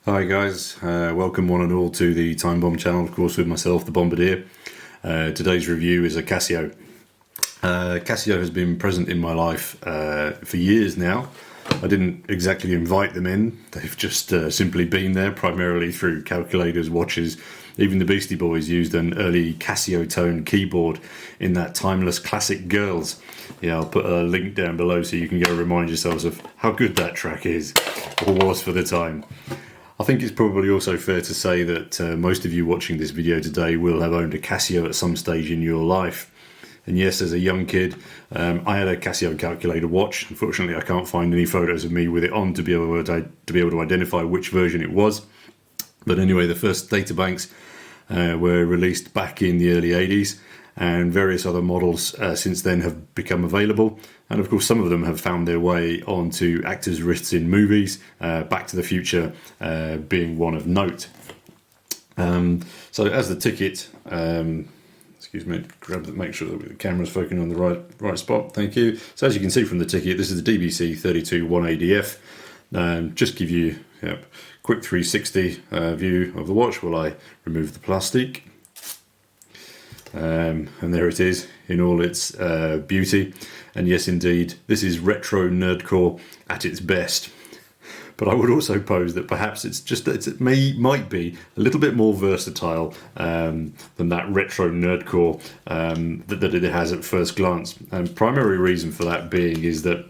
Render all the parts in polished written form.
Hi guys, welcome one and all to the Time Bomb channel, of course with myself, the Bombardier. Today's review is a Casio. Casio has been present in my life for years now. I didn't exactly invite them in, they've just simply been there, primarily through calculators, watches. Even the Beastie Boys used an early Casio tone keyboard in that timeless classic Girls. Yeah, I'll put a link down below so you can go remind yourselves of how good that track is, or was for the time. I think it's probably also fair to say that most of you watching this video today will have owned a Casio at some stage in your life. And yes, as a young kid, I had a Casio calculator watch. Unfortunately, I can't find any photos of me with it on to be able to identify which version it was. But anyway, the first data banks were released back in the early 80s, and various other models since then have become available. And of course, some of them have found their way onto actors' wrists in movies, Back to the Future being one of note. So as the ticket, excuse me, make sure that the camera's focusing on the right spot, thank you. So as you can see from the ticket, this is the DBC-32-1ADF. Just give you a quick 360 view of the watch while I remove the plastic. And there it is in all its beauty. And yes, indeed, this is retro nerdcore at its best. But I would also pose that perhaps it might be a little bit more versatile than that retro nerdcore that it has at first glance. And primary reason for that being is that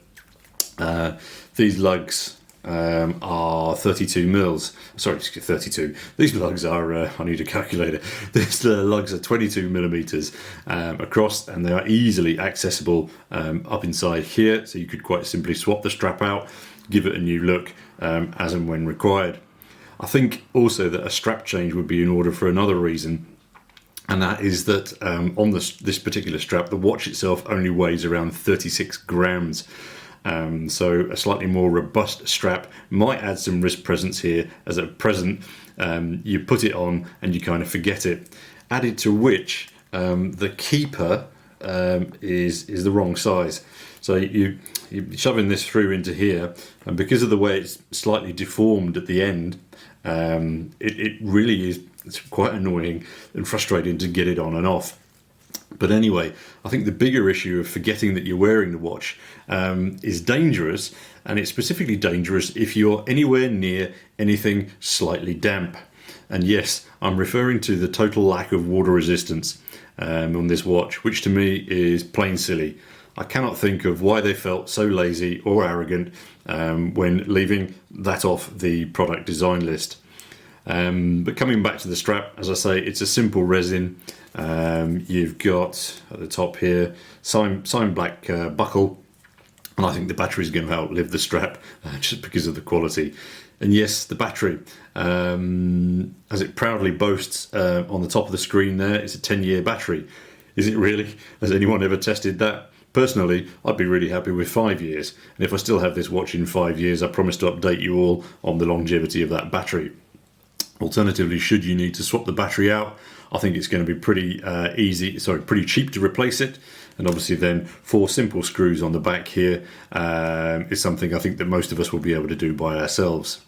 these lugs are 32 mils. Sorry, 32. These lugs are, I need a calculator. These lugs are 22 millimeters across, and they are easily accessible up inside here. So you could quite simply swap the strap out, give it a new look as and when required. I think also that a strap change would be in order for another reason. And that is that on this particular strap, the watch itself only weighs around 36 grams. So a slightly more robust strap might add some wrist presence here, as at present you put it on and you kind of forget it. Added to which the keeper is the wrong size. So you're shoving this through into here, and because of the way it's slightly deformed at the end, it really is, it's quite annoying and frustrating to get it on and off. But anyway, I think the bigger issue of forgetting that you're wearing the watch is dangerous, and it's specifically dangerous if you're anywhere near anything slightly damp. And yes, I'm referring to the total lack of water resistance on this watch, which to me is plain silly. I cannot think of why they felt so lazy or arrogant when leaving that off the product design list. But coming back to the strap, as I say, it's a simple resin. You've got at the top here sign black buckle, and I think the battery is going to outlive the strap just because of the quality. And yes, the battery, as it proudly boasts on the top of the screen there, it's a 10-year battery. Is it really? Has anyone ever tested that? Personally, I'd be really happy with 5 years, and if I still have this watch in 5 years, I promise to update you all on the longevity of that battery. Alternatively, should you need to swap the battery out, I think it's going to be pretty cheap to replace it. And obviously then 4 simple screws on the back here is something I think that most of us will be able to do by ourselves.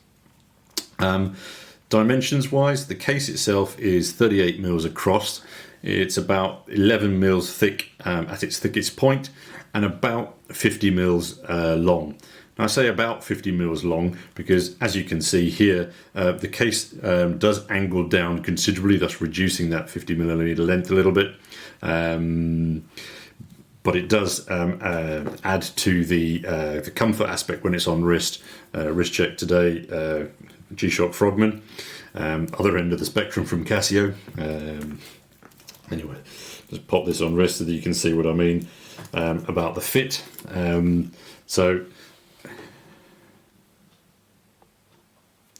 Dimensions wise, the case itself is 38 mils across. It's about 11 mils thick at its thickest point, and about 50 mils long. Now I say about 50 mils long because, as you can see here, the case does angle down considerably, thus reducing that 50 millimeter length a little bit. But it does add to the comfort aspect when it's on wrist. Wrist check today, G-Shock Frogman, other end of the spectrum from Casio. Anyway, just pop this on wrist so that you can see what I mean about the fit. So,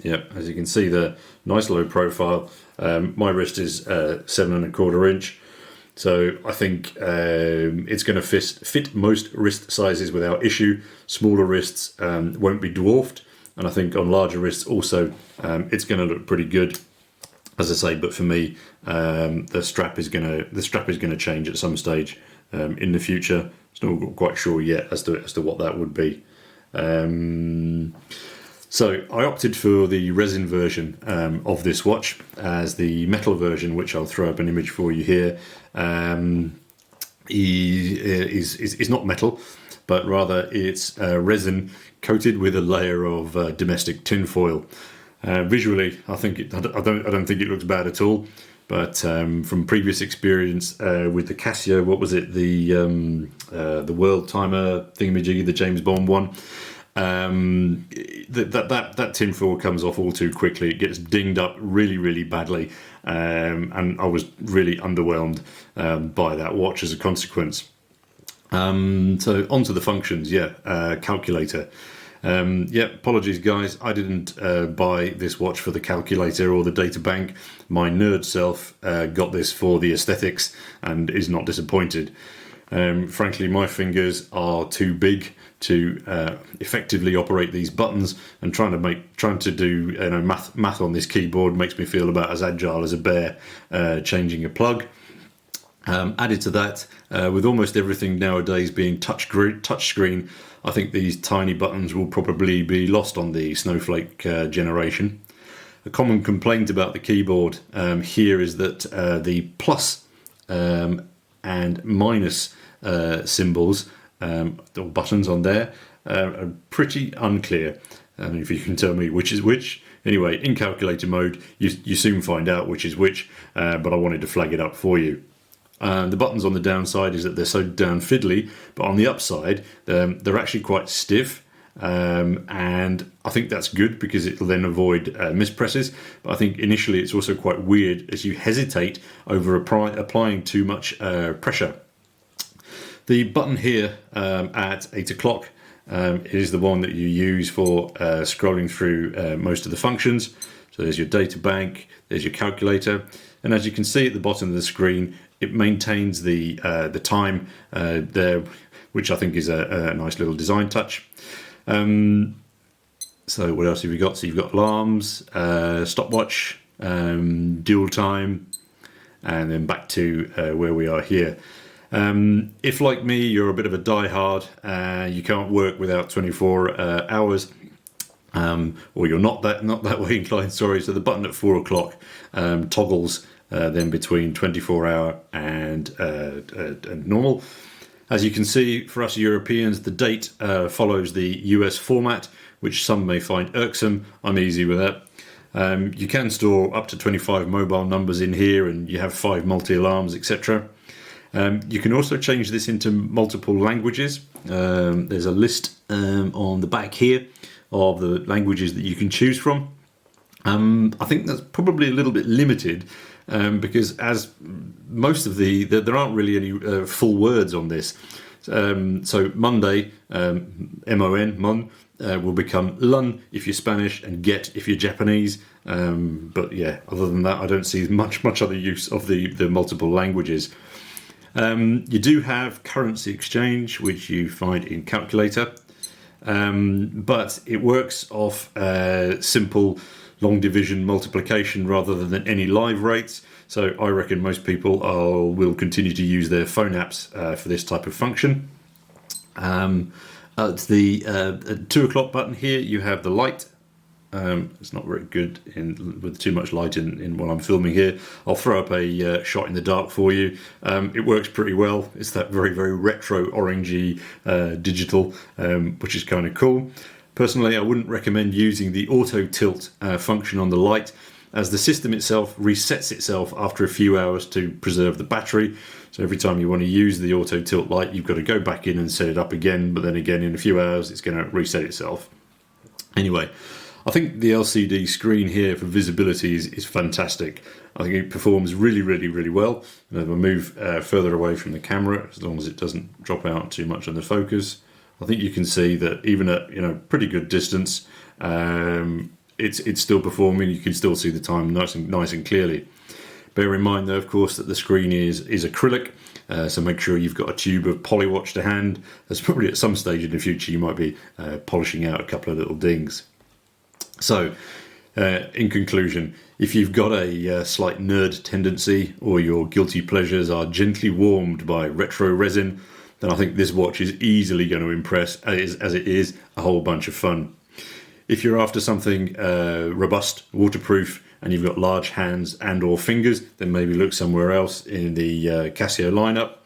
yeah, as you can see, the nice low profile. My wrist is 7¼ inch. So I think it's going to fit most wrist sizes without issue. Smaller wrists won't be dwarfed, and I think on larger wrists also it's going to look pretty good, as I say. But for me, the strap is going to change at some stage in the future. Still not quite sure yet as to what that would be. So I opted for the resin version of this watch, as the metal version, which I'll throw up an image for you here, is not metal, but rather it's resin coated with a layer of domestic tinfoil. Visually, I don't think it looks bad at all. But from previous experience with the Casio, what was it, the world timer thingamajiggy, the James Bond one, that tinfoil comes off all too quickly. It gets dinged up really, really badly, and I was really underwhelmed by that watch as a consequence. So onto the functions, calculator. Apologies guys, I didn't buy this watch for the calculator or the data bank. My nerd self got this for the aesthetics and is not disappointed. Frankly, my fingers are too big to effectively operate these buttons, and trying to do math on this keyboard makes me feel about as agile as a bear changing a plug. Added to that, with almost everything nowadays being touchscreen, I think these tiny buttons will probably be lost on the Snowflake generation. A common complaint about the keyboard here is that the plus and minus symbols or buttons on there are pretty unclear. If you can tell me which is which. Anyway, in calculator mode, you soon find out which is which, but I wanted to flag it up for you. The buttons on the downside is that they're so damn fiddly, but on the upside, they're actually quite stiff. And I think that's good because it'll then avoid mispresses. But I think initially it's also quite weird as you hesitate over applying too much pressure. The button here at 8 o'clock is the one that you use for scrolling through most of the functions. So there's your data bank, there's your calculator, and as you can see at the bottom of the screen, it maintains the time there, which I think is a nice little design touch. So what else have you got? So you've got alarms, stopwatch, dual time, and then back to where we are here. If like me, you're a bit of a diehard, you can't work without 24 hours, or you're not that way inclined. Sorry. So the button at 4 o'clock toggles then between 24-hour and normal. As you can see, for us Europeans, the date follows the US format, which some may find irksome. I'm easy with that. You can store up to 25 mobile numbers in here, and you have 5 multi-alarms, etc. You can also change this into multiple languages. There's a list on the back here of the languages that you can choose from. I think that's probably a little bit limited because as most of there aren't really any full words on this. So Monday, M-O-N, mon, will become lun if you're Spanish and get if you're Japanese. But yeah, other than that, I don't see much other use of the multiple languages. You do have currency exchange, which you find in calculator, but it works off simple long division multiplication rather than any live rates. So I reckon most people will continue to use their phone apps for this type of function. At the 2 o'clock button here, you have the light. It's not very good with too much light in while I'm filming here. I'll throw up a shot in the dark for you. It works pretty well. It's that very, very retro orangey digital, which is kind of cool. Personally, I wouldn't recommend using the auto tilt function on the light, as the system itself resets itself after a few hours to preserve the battery. So every time you want to use the auto tilt light, you've got to go back in and set it up again, but then again in a few hours it's going to reset itself. Anyway, I think the LCD screen here for visibility is fantastic. I think it performs really, really, really well. And if I move further away from the camera, as long as it doesn't drop out too much on the focus, I think you can see that even at pretty good distance, it's still performing. You can still see the time nice and clearly. Bear in mind, though, of course, that the screen is acrylic, so make sure you've got a tube of Polywatch to hand. There's probably at some stage in the future you might be polishing out a couple of little dings. So, in conclusion, if you've got a slight nerd tendency or your guilty pleasures are gently warmed by retro resin, then I think this watch is easily going to impress, as it is a whole bunch of fun. If you're after something robust, waterproof, and you've got large hands and or fingers, then maybe look somewhere else in the Casio lineup.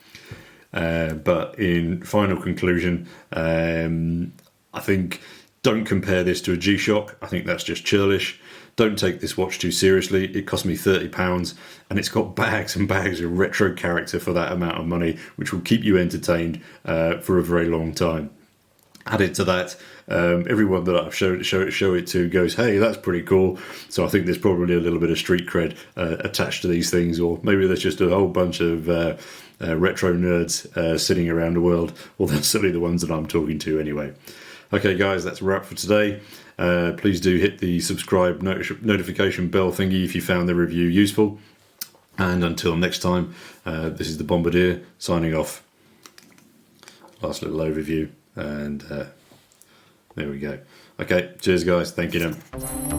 But in final conclusion, I think don't compare this to a G-Shock. I think that's just churlish. Don't take this watch too seriously. It cost me £30 and it's got bags and bags of retro character for that amount of money, which will keep you entertained for a very long time. Added to that, everyone that I've show it to goes, hey, that's pretty cool. So I think there's probably a little bit of street cred attached to these things, or maybe there's just a whole bunch of retro nerds sitting around the world. Well, that's certainly the ones that I'm talking to anyway. Okay, guys, that's a wrap for today. Please do hit the subscribe notification bell thingy if you found the review useful. And until next time, this is the Bombardier signing off. Last little overview. And there we go. Okay, cheers guys. Thank you now.